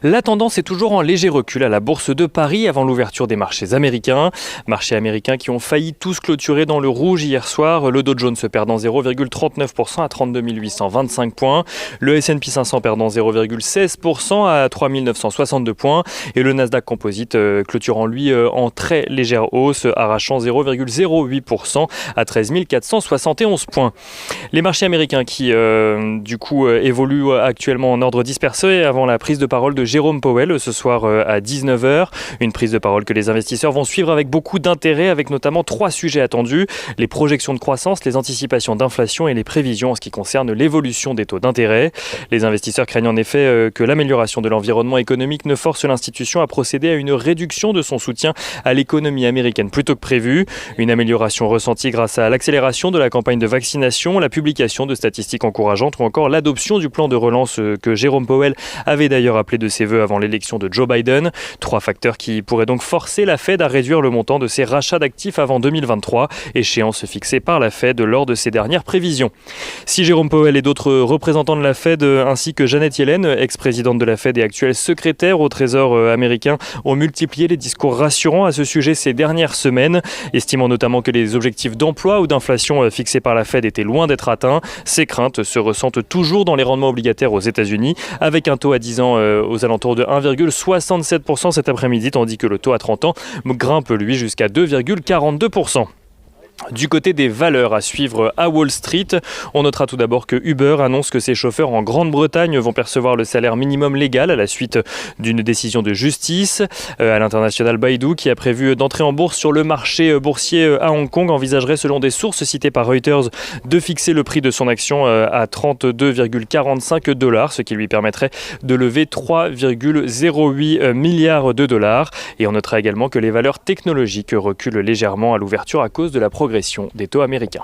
La tendance est toujours en léger recul à la Bourse de Paris avant l'ouverture des marchés américains. Marchés américains qui ont failli tous clôturer dans le rouge hier soir. Le Dow Jones perdant 0,39% à 32 825 points. Le S&P 500 perdant 0,16% à 3 962 points. Et le Nasdaq Composite clôturant lui en très légère hausse, arrachant 0,08% à 13 471 points. Les marchés américains qui évoluent actuellement en ordre dispersé avant la prise de parole de Jérôme Powell ce soir à 19h. Une prise de parole que les investisseurs vont suivre avec beaucoup d'intérêt, avec notamment 3 sujets attendus: les projections de croissance, les anticipations d'inflation et les prévisions en ce qui concerne l'évolution des taux d'intérêt. Les investisseurs craignent en effet que l'amélioration de l'environnement économique ne force l'institution à procéder à une réduction de son soutien à l'économie américaine plutôt que prévu. Une amélioration ressentie grâce à l'accélération de la campagne de vaccination, la publication de statistiques encourageantes ou encore l'adoption du plan de relance que Jérôme Powell avait d'ailleurs appelé de ses voeux avant l'élection de Joe Biden. 3 facteurs qui pourraient donc forcer la Fed à réduire le montant de ses rachats d'actifs avant 2023, échéance fixée par la Fed lors de ses dernières prévisions. Si Jérôme Powell et d'autres représentants de la Fed ainsi que Janet Yellen, ex-présidente de la Fed et actuelle secrétaire au Trésor américain, ont multiplié les discours rassurants à ce sujet ces dernières semaines, estimant notamment que les objectifs d'emploi ou d'inflation fixés par la Fed étaient loin d'être atteints. Ces craintes se ressentent toujours dans les rendements obligataires aux États-Unis, avec un taux à 10 ans aux alentours de 1,67% cet après-midi, tandis que le taux à 30 ans grimpe lui jusqu'à 2,42%. Du côté des valeurs à suivre à Wall Street, on notera tout d'abord que Uber annonce que ses chauffeurs en Grande-Bretagne vont percevoir le salaire minimum légal à la suite d'une décision de justice. À l'international, Baidu, qui a prévu d'entrer en bourse sur le marché boursier à Hong Kong, envisagerait, selon des sources citées par Reuters, de fixer le prix de son action à 32,45 $, ce qui lui permettrait de lever 3,08 milliards de dollars. Et on notera également que les valeurs technologiques reculent légèrement à l'ouverture à cause de la progression des taux américains.